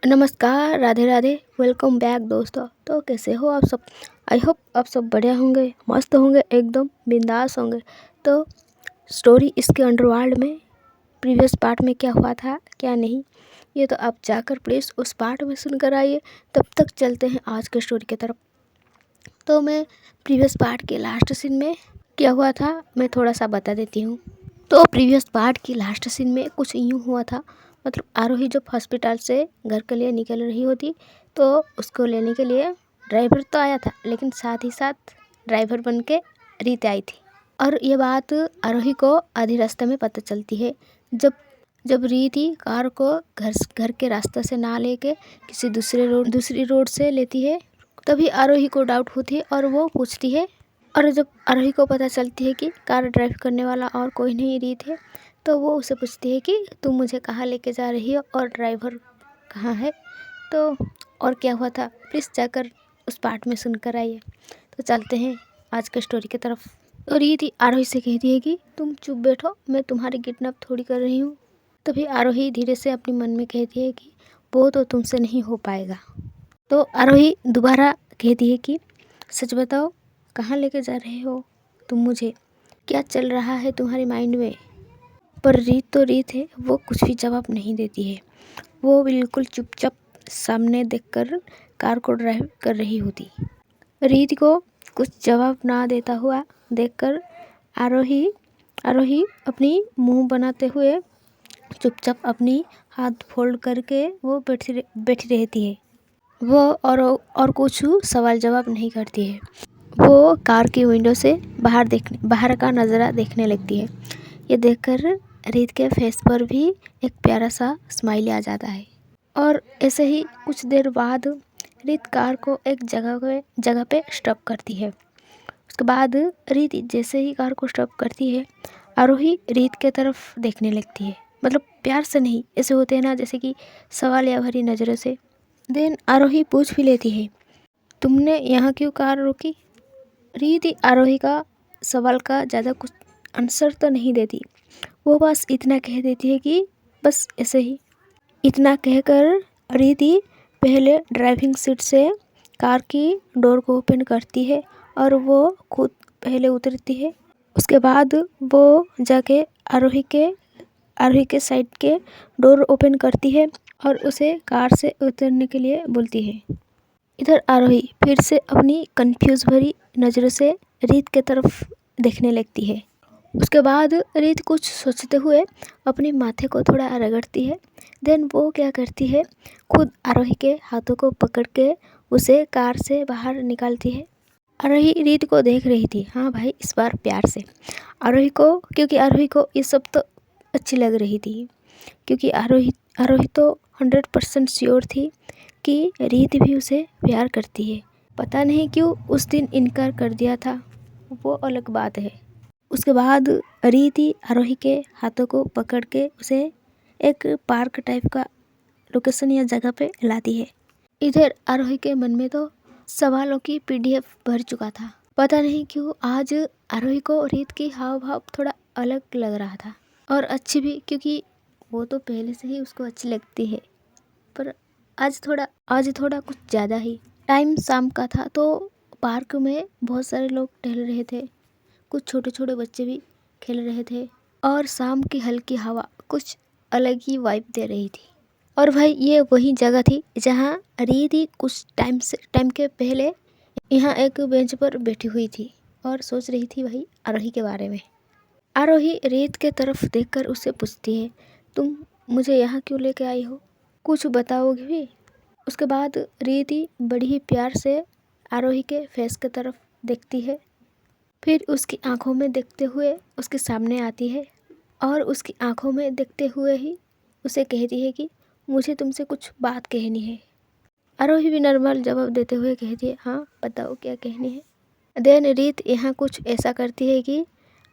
नमस्कार, Radhe Radhe, welcome back दोस्तों। तो कैसे हो आप सब? आई होप आप सब बढ़िया होंगे, मस्त होंगे, एकदम बिंदास होंगे। तो स्टोरी इसके अंडरवर्ल्ड में प्रीवियस पार्ट में क्या हुआ था क्या नहीं, ये तो आप जाकर प्लीज़ उस पार्ट में सुनकर आइए। तब तक चलते हैं आज के स्टोरी की तरफ। तो मैं प्रीवियस पार्ट के लास्ट सीन में क्या हुआ था मैं थोड़ा सा बता देती हूँ। तो प्रीवियस पार्ट की लास्ट सीन में कुछ यूँ हुआ था, मतलब आरोही जब हॉस्पिटल से घर के लिए निकल रही होती तो उसको लेने के लिए ड्राइवर तो आया था, लेकिन साथ ही साथ ड्राइवर बन के रीत आई थी। और ये बात आरोही को आधी रास्ते में पता चलती है, जब जब रीति कार को घर के रास्ते से ना लेके किसी दूसरी रोड से लेती है, तभी आरोही को डाउट होती है और वो पूछती है। और जब आरोही को पता चलती है कि कार ड्राइव करने वाला और कोई नहीं रीत है, तो वो उसे पूछती है कि तुम मुझे कहाँ लेके जा रही हो और ड्राइवर कहाँ है। तो और क्या हुआ था प्लीज़ जाकर उस पार्ट में सुनकर आइए। तो चलते हैं आज के स्टोरी की तरफ। तो रीति आरोही से कहती है कि तुम चुप बैठो, मैं तुम्हारी किडनैप थोड़ी कर रही हूँ। तभी आरोही धीरे से अपने मन में कहती है कि वो तो तुमसे नहीं हो पाएगा। तो आरोही दोबारा कहती है कि सच बताओ, कहाँ लेके जा रहे हो तुम मुझे, क्या चल रहा है तुम्हारे माइंड में। पर रीत तो रीत है, वो कुछ भी जवाब नहीं देती है। वो बिल्कुल चुपचाप सामने देखकर कार को ड्राइव कर रही होती। रीत को कुछ जवाब ना देता हुआ देखकर आरोही अपनी मुंह बनाते हुए चुपचाप अपनी हाथ फोल्ड करके वो बैठी रहती है। वो और कुछ सवाल जवाब नहीं करती है। वो कार की विंडो से बाहर का नज़ारा देखने लगती है। ये देखकर रीत के फेस पर भी एक प्यारा सा स्माइल आ जाता है। और ऐसे ही कुछ देर बाद रीत कार को एक जगह पे स्टॉप करती है। उसके बाद रीत जैसे ही कार को स्टॉप करती है, आरोही रीत के तरफ देखने लगती है, मतलब प्यार से नहीं, ऐसे होते हैं ना जैसे कि सवाल या भरी नज़रों से। देन आरोही पूछ भी लेती है, तुमने यहाँ क्यों कार रोकी। रीति आरोही का सवाल का ज़्यादा कुछ आंसर तो नहीं देती, वो बस इतना कह देती है कि बस ऐसे ही। इतना कहकर रीति पहले ड्राइविंग सीट से कार की डोर को ओपन करती है और वो खुद पहले उतरती है। उसके बाद वो जाके आरोही के साइड के डोर ओपन करती है और उसे कार से उतरने के लिए बोलती है। इधर आरोही फिर से अपनी कंफ्यूज भरी नज़रों से रीत के तरफ देखने लगती है। उसके बाद रीत कुछ सोचते हुए अपने माथे को थोड़ा रगड़ती है। देन वो क्या करती है, खुद आरोही के हाथों को पकड़ के उसे कार से बाहर निकालती है। आरोही रीत को देख रही थी, हाँ भाई, इस बार प्यार से। क्योंकि आरोही को ये सब तो अच्छी लग रही थी, क्योंकि आरोही तो 100% श्योर थी कि रीत भी उसे प्यार करती है। पता नहीं क्यों उस दिन इनकार कर दिया था, वो अलग बात है। उसके बाद रीति आरोही के हाथों को पकड़ के उसे एक पार्क टाइप का लोकेशन या जगह पे लाती है। इधर आरोही के मन में तो सवालों की PDF भर चुका था। पता नहीं क्यों आज आरोही को रीत की हाव भाव थोड़ा अलग लग रहा था, और अच्छी भी, क्योंकि वो तो पहले से ही उसको अच्छी लगती है। पर आज थोड़ा कुछ ज़्यादा ही। टाइम शाम का था, तो पार्क में बहुत सारे लोग टहल रहे थे, कुछ छोटे छोटे बच्चे भी खेल रहे थे, और शाम की हल्की हवा कुछ अलग ही वाइब दे रही थी। और भाई ये वही जगह थी जहाँ रीति कुछ टाइम के पहले यहाँ एक बेंच पर बैठी हुई थी और सोच रही थी भाई आरोही के बारे में। आरोही रीत के तरफ देखकर उससे पूछती है, तुम मुझे यहाँ क्यों लेके आई हो, कुछ बताओगे भी। उसके बाद रीति बड़ी ही प्यार से आरोही के फेस की तरफ देखती है, फिर उसकी आंखों में देखते हुए उसके सामने आती है और उसकी आंखों में देखते हुए ही उसे कहती है कि मुझे तुमसे कुछ बात कहनी है। आरोही भी नॉर्मल जवाब देते हुए कहती है, हाँ बताओ क्या कहनी है। देन रीत यहाँ कुछ ऐसा करती है कि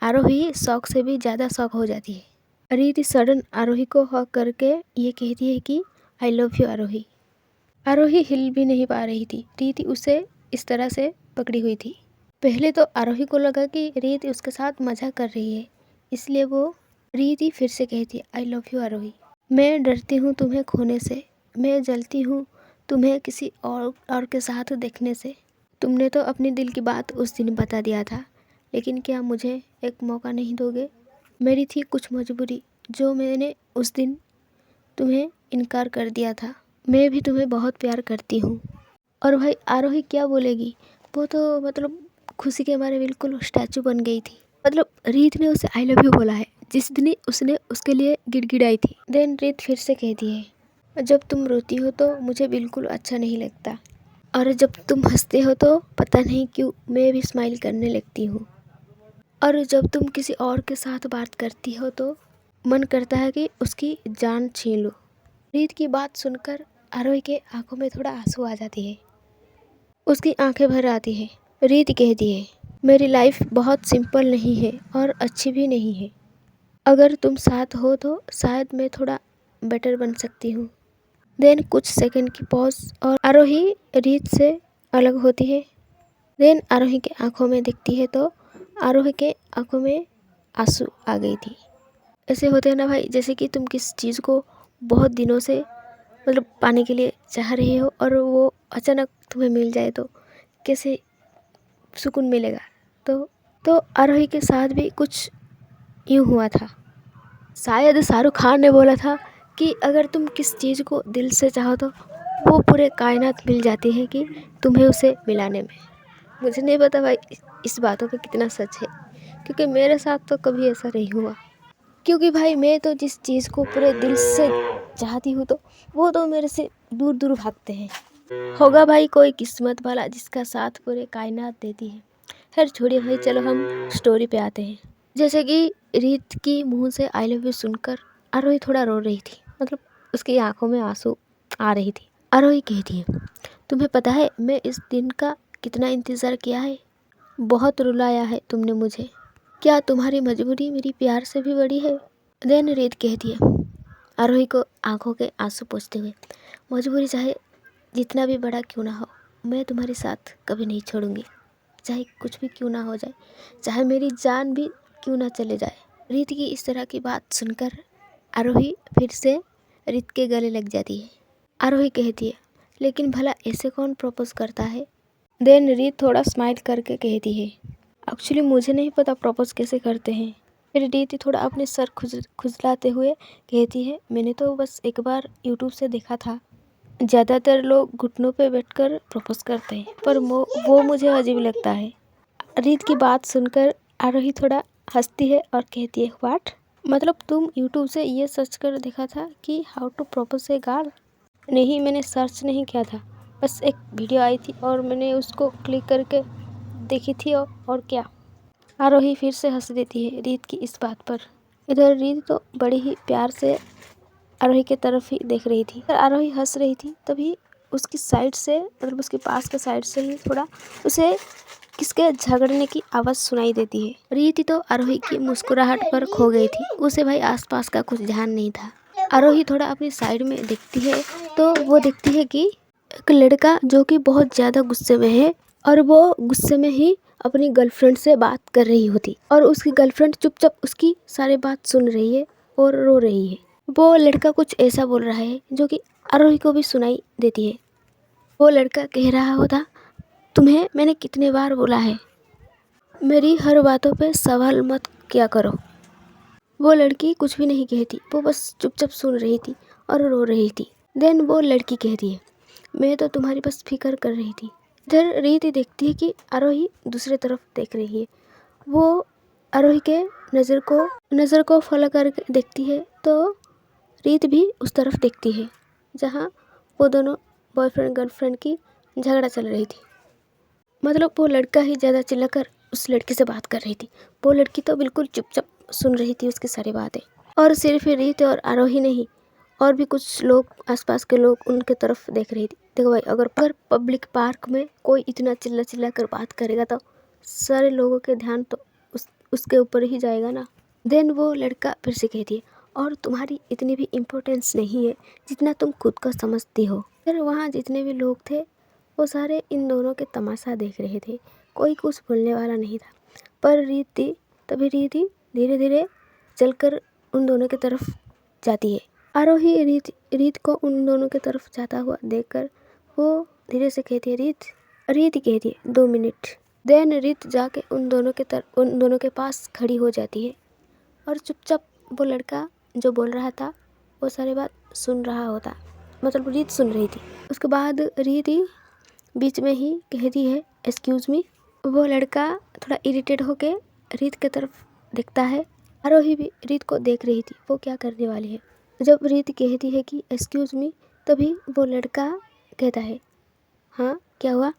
आरोही शौक से भी ज़्यादा शौक हो जाती है। रीत सडन आरोही को हक करके ये कहती है कि आई लव यू आरोही। आरोही हिल भी नहीं पा रही थी, रीत उसे इस तरह से पकड़ी हुई थी। पहले तो आरोही को लगा कि रीत उसके साथ मजाक कर रही है, इसलिए वो रीत ही फिर से कहती है, आई लव यू आरोही। मैं डरती हूँ तुम्हें खोने से, मैं जलती हूँ तुम्हें किसी और के साथ देखने से। तुमने तो अपनी दिल की बात उस दिन बता दिया था, लेकिन क्या मुझे एक मौका नहीं दोगे? मेरी थी कुछ मजबूरी जो मैंने उस दिन तुम्हें इनकार कर दिया था। मैं भी तुम्हें बहुत प्यार करती हूँ। और भाई आरोही क्या बोलेगी? वो तो मतलब खुशी के मारे बिल्कुल स्टैचू बन गई थी। मतलब रीत ने उसे आई लव यू बोला है जिस दिन उसने उसके लिए गिड़गिड़ाई थी। देन रीत फिर से कहती है, जब तुम रोती हो तो मुझे बिल्कुल अच्छा नहीं लगता, और जब तुम हंसते हो तो पता नहीं क्यों मैं भी स्माइल करने लगती हूँ, और जब तुम किसी और के साथ बात करती हो तो मन करता है कि उसकी जान छीन लो। रीत की बात सुनकर आरोही के आंखों में थोड़ा आंसू आ जाती है। उसकी आंखें भर आती है। रीत कहती है, मेरी लाइफ बहुत सिंपल नहीं है और अच्छी भी नहीं है। अगर तुम साथ हो तो शायद मैं थोड़ा बेटर बन सकती हूँ। देन कुछ सेकंड की पॉज और आरोही रीत से अलग होती है। देन आरोही के आंखों में दिखती है तो आरोही के आंखों में आंसू आ गई थी। ऐसे होते हैं ना भाई, जैसे कि तुम किस चीज़ को बहुत दिनों से मतलब पाने के लिए चाह रहे हो और वो अचानक तुम्हें मिल जाए तो कैसे सुकून मिलेगा। तो आरोही के साथ भी कुछ यूँ हुआ था। शायद शाहरुख खान ने बोला था कि अगर तुम किस चीज़ को दिल से चाहो तो वो पूरे कायनात मिल जाती है कि तुम्हें उसे मिलाने में। मुझे नहीं पता भाई इस बातों पे कितना सच है, क्योंकि मेरे साथ तो कभी ऐसा नहीं हुआ। क्योंकि भाई मैं तो जिस चीज़ को पूरे दिल से चाहती हूँ तो वो तो मेरे से दूर दूर भागते हैं। होगा भाई कोई किस्मत वाला जिसका साथ पूरे कायनात देती है। खैर छोड़िए भाई, चलो हम स्टोरी पे आते हैं। जैसे कि रीत की मुंह से आई लव यू सुनकर आरोही थोड़ा रो रही थी। मतलब उसकी आंखों में आंसू आ रही थी। आरोही कहती है, तुम्हें पता है मैं इस दिन का कितना इंतज़ार किया है। बहुत रुलाया है तुमने मुझे। क्या तुम्हारी मजबूरी मेरी प्यार से भी बड़ी है? देन रीत कहती है आरोही को आंखों के आंसू पोंछते हुए, मजबूरी चाहे जितना भी बड़ा क्यों ना हो, मैं तुम्हारे साथ कभी नहीं छोड़ूंगी। चाहे कुछ भी क्यों ना हो जाए, चाहे मेरी जान भी क्यों ना चले जाए। रीत की इस तरह की बात सुनकर आरोही फिर से रीत के गले लग जाती है। आरोही कहती है, लेकिन भला ऐसे कौन प्रपोज करता है? देन रीत थोड़ा स्माइल करके कहती है, एक्चुअली मुझे नहीं पता प्रपोज कैसे करते हैं। फिर रीत थोड़ा अपने सर खुजलाते हुए कहती है, मैंने तो बस एक बार यूट्यूब से देखा था। ज़्यादातर लोग घुटनों पे बैठकर प्रपोज करते हैं, पर वो मुझे अजीब लगता है। रीत की बात सुनकर आरोही थोड़ा हंसती है और कहती है, व्हाट? मतलब तुम यूट्यूब से ये सर्च कर देखा था कि how to propose a girl? नहीं, मैंने सर्च नहीं किया था, बस एक वीडियो आई थी और मैंने उसको क्लिक करके देखी थी और क्या। आरोही फिर से हंस देती है रीत की इस बात पर। इधर रीत तो बड़ी ही प्यार से आरोही की तरफ ही देख रही थी। आरोही हंस रही थी तभी उसकी साइड से, मतलब उसके पास के साइड से ही थोड़ा उसे किसके झगड़ने की आवाज़ सुनाई देती है। रीति तो आरोही की मुस्कुराहट पर खो गई थी। उसे भाई आसपास का कुछ ध्यान नहीं था। आरोही थोड़ा अपनी साइड में देखती है तो वो देखती है कि एक लड़का जो कि बहुत ज़्यादा गुस्से में है, और वो गुस्से में ही अपनी गर्लफ्रेंड से बात कर रही होती, और उसकी गर्लफ्रेंड चुपचाप उसकी सारी बात सुन रही है और रो रही है। वो लड़का कुछ ऐसा बोल रहा है जो कि आरोही को भी सुनाई देती है। वो लड़का कह रहा होता, तुम्हें मैंने कितने बार बोला है मेरी हर बातों पे सवाल मत किया करो। वो लड़की कुछ भी नहीं कहती, वो बस चुपचाप सुन रही थी और रो रही थी। देन वो लड़की कहती है, मैं तो तुम्हारी बस फिक्र कर रही थी। इधर रीति देखती है कि आरोही दूसरे तरफ देख रही है। वो आरोही के नज़र को फॉलो करके देखती है तो रीत भी उस तरफ देखती है जहाँ वो दोनों बॉयफ्रेंड गर्लफ्रेंड की झगड़ा चल रही थी। मतलब वो लड़का ही ज़्यादा चिल्लाकर उस लड़की से बात कर रही थी। वो लड़की तो बिल्कुल चुपचाप सुन रही थी उसकी सारी बातें। और सिर्फ रीत और आरोही नहीं, और भी कुछ लोग, आसपास के लोग उनके तरफ देख रही थी। देखो भाई, अगर पब्लिक पार्क में कोई इतना चिल्ला कर बात करेगा तो सारे लोगों के ध्यान तो उसके ऊपर ही जाएगा ना। देन वो लड़का फिर से कहती है, और तुम्हारी इतनी भी इम्पोर्टेंस नहीं है जितना तुम खुद का समझती हो। फिर वहाँ जितने भी लोग थे वो सारे इन दोनों के तमाशा देख रहे थे। कोई कुछ बोलने वाला नहीं था। पर रीति धीरे धीरे चलकर उन दोनों की तरफ जाती है। आरोही रीत को उन दोनों की तरफ जाता हुआ देखकर वो धीरे से कहती है, रीत कहती है 2 मिनट। देन रीत जाके उन दोनों के पास खड़ी हो जाती है और चुपचाप वो लड़का जो बोल रहा था वो सारी बात सुन रहा होता, मतलब रीत सुन रही थी। उसके बाद रीत ही बीच में ही कहती है, एक्सक्यूज मी। वो लड़का थोड़ा इरिटेट होके रीत की तरफ देखता है। आरोही भी रीत को देख रही थी वो क्या करने वाली है। जब रीत कहती है कि एक्सक्यूज मी, तभी वो लड़का कहता है, हाँ क्या हुआ।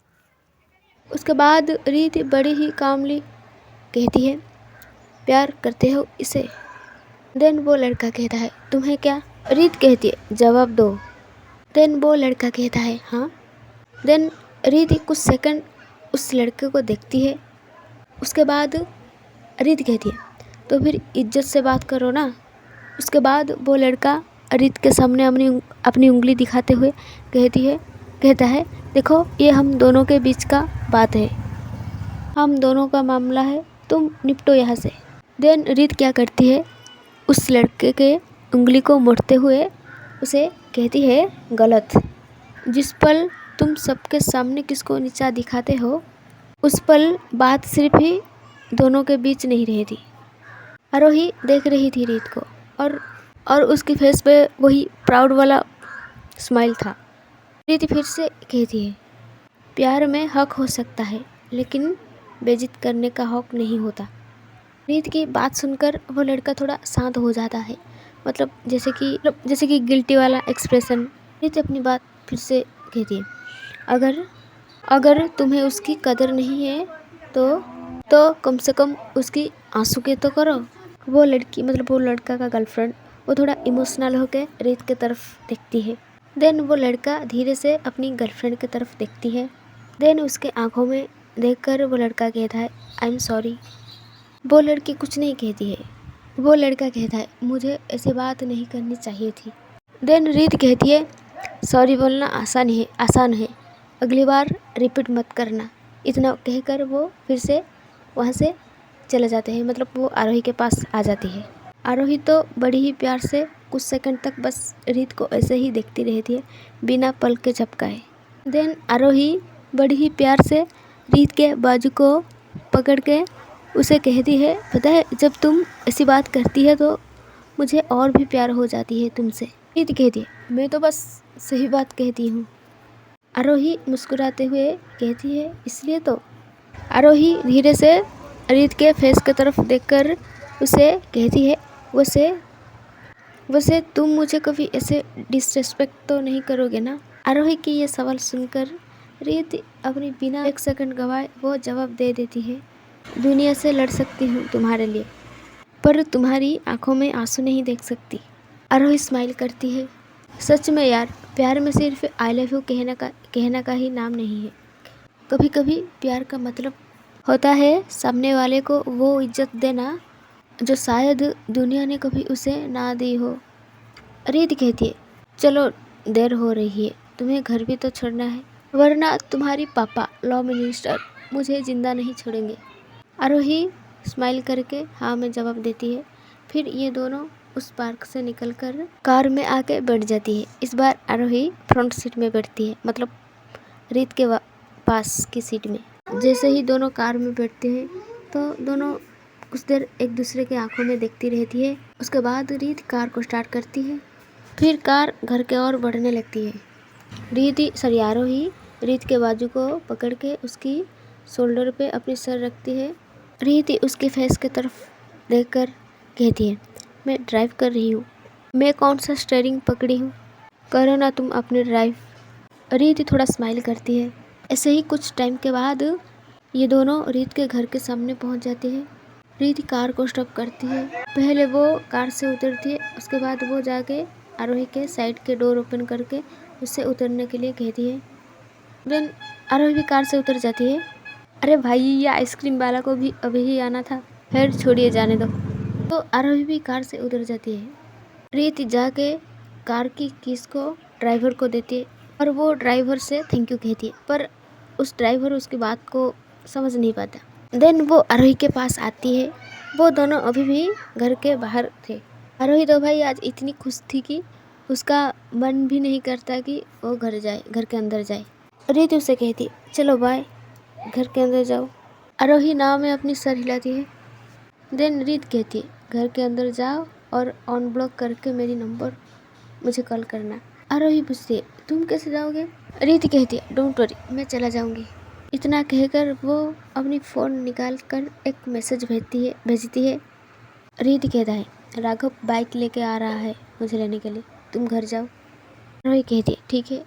उसके बाद रीत बड़ी ही कामली कहती है, प्यार करते हो इसे। देन वो लड़का कहता है, तुम्हें क्या। रीत कहती है, जवाब दो। देन वो लड़का कहता है, हाँ। देन रीत कुछ सेकंड उस लड़के को देखती है। उसके बाद रीत कहती है, तो फिर इज्जत से बात करो ना। उसके बाद वो लड़का रीत के सामने अपनी उंगली दिखाते हुए कहता है, देखो ये हम दोनों के बीच का बात है, हम दोनों का मामला है, तुम निपटो यहाँ से। देन रीत क्या करती है, उस लड़के के उंगली को मोड़ते हुए उसे कहती है, गलत। जिस पल तुम सबके सामने किसको नीचा दिखाते हो, उस पल बात सिर्फ ही दोनों के बीच नहीं रहती। आरोही देख रही थी रीत को और उसकी फेस पे वही प्राउड वाला स्माइल था। रीत फिर से कहती है, प्यार में हक हो सकता है लेकिन बेइज्जत करने का हक नहीं होता। रीत की बात सुनकर वो लड़का थोड़ा शांत हो जाता है, मतलब जैसे कि गिल्टी वाला एक्सप्रेशन। रीत अपनी बात फिर से कहती है, अगर तुम्हें उसकी कदर नहीं है तो कम से कम उसकी आंसू के तो करो। वो लड़की, मतलब वो लड़का का गर्लफ्रेंड, वो थोड़ा इमोशनल होकर रीत की तरफ देखती है। देन वो लड़का धीरे से अपनी गर्लफ्रेंड की तरफ देखती है। देन उसके आंखों में देखकर वो लड़का कहता है, आई एम सॉरी। वो लड़की कुछ नहीं कहती है। वो लड़का कहता है, मुझे ऐसी बात नहीं करनी चाहिए थी। देन रीत कहती है, सॉरी बोलना आसान है, अगली बार रिपीट मत करना। इतना कहकर वो फिर से वहाँ से चले जाते हैं, मतलब वो आरोही के पास आ जाती है। आरोही तो बड़ी ही प्यार से कुछ सेकंड तक बस रीत को ऐसे ही देखती रहती है बिना पल के झपकाए। देन आरोही बड़ी ही प्यार से रीत के बाजू को पकड़ के उसे कहती है, पता है जब तुम ऐसी बात करती है तो मुझे और भी प्यार हो जाती है तुमसे। रीत कहती है, मैं तो बस सही बात कहती हूँ। आरोही मुस्कुराते हुए कहती है, इसलिए तो। आरोही धीरे से रीत के फेस की तरफ देखकर उसे कहती है, वैसे तुम मुझे कभी ऐसे डिसरेस्पेक्ट तो नहीं करोगे ना। आरोही की ये सवाल सुनकर रीत अपनी बिना एक सेकंड गवाए वो जवाब दे देती है, दुनिया से लड़ सकती हूँ तुम्हारे लिए, पर तुम्हारी आंखों में आंसू नहीं देख सकती। आरोही स्माइल करती है, सच में यार, प्यार में सिर्फ आई लव यू कहना का ही नाम नहीं है। कभी कभी प्यार का मतलब होता है सामने वाले को वो इज्जत देना जो शायद दुनिया ने कभी उसे ना दी हो। रीत कहती है, चलो देर हो रही है, तुम्हें घर भी तो छोड़ना है, वरना तुम्हारी पापा लॉ मिनिस्टर मुझे जिंदा नहीं छोड़ेंगे। आरोही स्माइल करके हाँ में जवाब देती है। फिर ये दोनों उस पार्क से निकलकर कार में आके बैठ जाती है। इस बार आरोही फ्रंट सीट में बैठती है, मतलब रीत के पास की सीट में। जैसे ही दोनों कार में बैठते हैं तो दोनों कुछ देर एक दूसरे के आंखों में देखती रहती है। उसके बाद रीत कार को स्टार्ट करती है। फिर कार घर के ओर बढ़ने लगती है। आरोही रीत के बाजू को पकड़ के उसकी शोल्डर पे अपनी सर रखती है। रीत उसके फेस की तरफ देखकर कहती है, मैं ड्राइव कर रही हूँ, मैं कौन सा स्टीयरिंग पकड़ी हूँ, करो ना तुम अपनी ड्राइव। रीत थोड़ा स्माइल करती है। ऐसे ही कुछ टाइम के बाद ये दोनों रीत के घर के सामने पहुँच जाते हैं। रीत कार को स्टॉप करती है। पहले वो कार से उतरती है, उसके बाद वो जाके आरोही के साइड के डोर ओपन करके उससे उतरने के लिए कहती है। देन आरोही भी कार से उतर जाती है। अरे भाई, ये आइसक्रीम वाला को भी अभी ही आना था, खैर छोड़िए जाने दो। तो आरोही भी कार से उतर जाती है। रीत जाके कार की कीज को ड्राइवर को देती है और वो ड्राइवर से थैंक यू कहती है, पर उस ड्राइवर उसकी बात को समझ नहीं पाता। देन वो आरोही के पास आती है। वो दोनों अभी भी घर के बाहर थे। आरोही तो भाई आज इतनी खुश थी कि उसका मन भी नहीं करता कि वो घर के अंदर जाए। रीत उसे कहती है चलो बाय, घर के अंदर जाओ। आरोही नाव में अपनी सर हिलाती है। देन रीत कहती है घर के अंदर जाओ और ऑन ब्लॉक करके मेरी नंबर मुझे कॉल करना। आरोही पूछती है तुम कैसे जाओगे? रीत कहती है डोंट वरी, मैं चला जाऊंगी। इतना कहकर वो अपनी फ़ोन निकाल कर एक मैसेज भेजती है। रीत कहता है राघव बाइक लेके आ रहा है मुझे लेने के लिए, तुम घर जाओ। आरोही कहती है ठीक है।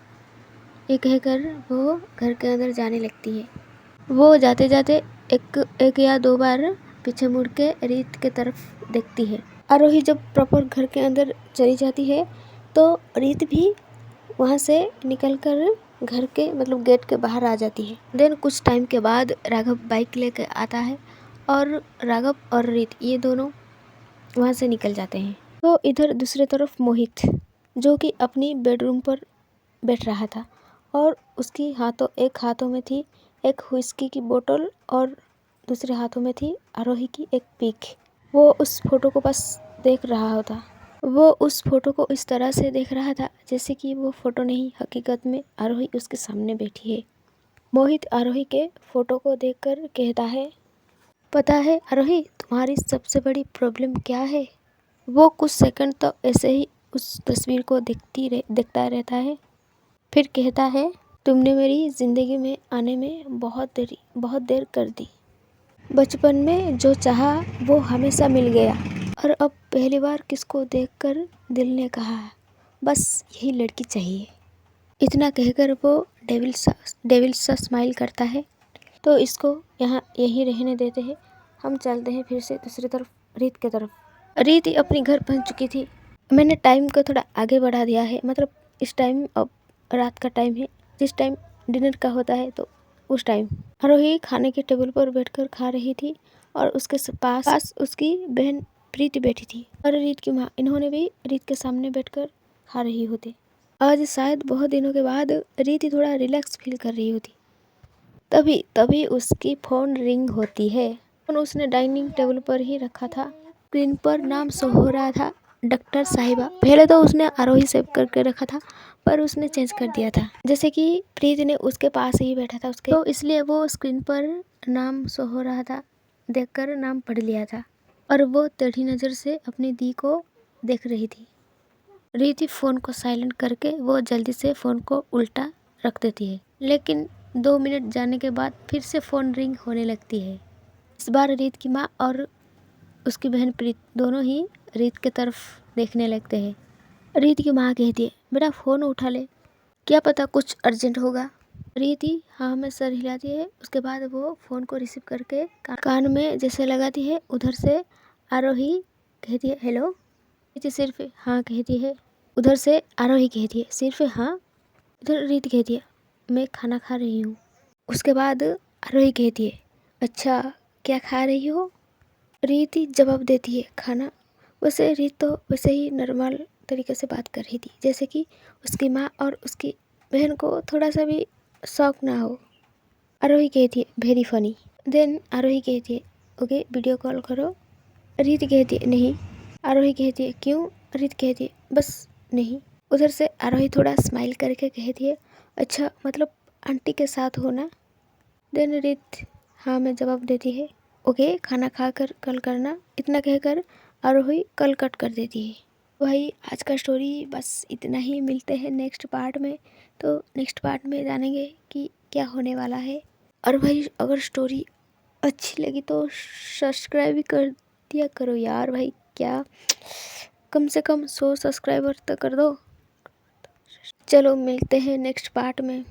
ये कहकर वो घर के अंदर जाने लगती है। वो जाते जाते एक या दो बार पीछे मुड़ के रीत के तरफ देखती है। आरोही जब प्रॉपर घर के अंदर चली जाती है तो रीत भी वहाँ से निकलकर घर के मतलब गेट के बाहर आ जाती है। देन कुछ टाइम के बाद राघव बाइक लेकर आता है और राघव और रीत ये दोनों वहाँ से निकल जाते हैं। तो इधर दूसरी तरफ मोहित जो कि अपनी बेडरूम पर बैठ रहा था और उसकी एक हाथों में थी एक व्हिस्की की बोतल और दूसरे हाथों में थी आरोही की एक पिक। वो उस फोटो को बस देख रहा होता। वो उस फोटो को इस तरह से देख रहा था जैसे कि वो फोटो नहीं, हकीकत में आरोही उसके सामने बैठी है। मोहित आरोही के फोटो को देखकर कहता है पता है आरोही तुम्हारी सबसे बड़ी प्रॉब्लम क्या है? वो कुछ सेकंड तो ऐसे ही उस तस्वीर को देखता रहता है, फिर कहता है तुमने मेरी ज़िंदगी में आने में बहुत देर कर दी। बचपन में जो चाहा वो हमेशा मिल गया और अब पहली बार किसको देखकर दिल ने कहा बस यही लड़की चाहिए। इतना कहकर वो डेविल सा स्माइल करता है। तो इसको यहीं रहने देते हैं। हम चलते हैं फिर से दूसरी तरफ रीत के तरफ। रीत अपने घर पहुंच चुकी थी। मैंने टाइम को थोड़ा आगे बढ़ा दिया है, मतलब इस टाइम अब रात का टाइम है, जिस टाइम डिनर का होता है तो उस टाइम आरोही खाने के टेबल पर बैठकर खा रही थी और उसके पास उसकी बहन प्रीति बैठी थी और रीत की माँ। इन्होंने भी रीत के सामने बैठकर खा रही होती। आज शायद बहुत दिनों के बाद रीति थोड़ा रिलैक्स फील कर रही होती। तभी उसकी फ़ोन रिंग होती है। फ़ोन उसने डाइनिंग टेबल पर ही रखा था। स्क्रीन पर नाम शो हो रहा था डॉक्टर साहिबा। पहले तो उसने आरोही सेव करके रखा था पर उसने चेंज कर दिया था, जैसे कि प्रीति ने उसके पास ही बैठा था उसके, तो इसलिए वो स्क्रीन पर नाम शो हो रहा था, देखकर नाम पढ़ लिया था और वो टेढ़ी नज़र से अपनी दी को देख रही थी। रीति फ़ोन को साइलेंट करके वो जल्दी से फ़ोन को उल्टा रख देती है, लेकिन 2 मिनट जाने के बाद फिर से फ़ोन रिंग होने लगती है। इस बार रीत की माँ और उसकी बहन प्रीत दोनों ही रीत के तरफ देखने लगते हैं। रीत की माँ कहती है बेटा फ़ोन उठा ले, क्या पता कुछ अर्जेंट होगा। रीति हाँ में सर हिलाती है। उसके बाद वो फ़ोन को रिसीव करके कान में जैसे लगाती है। उधर से आरोही कहती है हेलो। रीति सिर्फ हाँ कहती है। उधर से आरोही कहती है सिर्फ हाँ। उधर रीति कहती है मैं खाना खा रही हूँ। उसके बाद आरोही कहती है अच्छा क्या खा रही हो? रीति जवाब देती है खाना। वैसे रीत तो वैसे ही नॉर्मल तरीके से बात कर रही थी, जैसे कि उसकी माँ और उसकी बहन को थोड़ा सा भी शौक ना हो। आरोही कहती है वेरी फनी। देन आरोही कहती है ओके वीडियो कॉल करो। रीत कहती है नहीं। आरोही कहती है क्यों? रीत कहती है बस नहीं। उधर से आरोही थोड़ा स्माइल करके कहती है अच्छा मतलब आंटी के साथ हो ना? देन रीत हाँ में जवाब देती है ओके खाना खाकर कल करना। इतना कहकर आरोही कल कट कर देती है। भाई आज का स्टोरी बस इतना ही। मिलते हैं नेक्स्ट पार्ट में। तो नेक्स्ट पार्ट में जानेंगे कि क्या होने वाला है। और भाई अगर स्टोरी अच्छी लगी तो सब्सक्राइब भी कर दिया करो यार भाई, क्या कम से कम 100 सब्सक्राइबर तो कर दो। चलो मिलते हैं नेक्स्ट पार्ट में।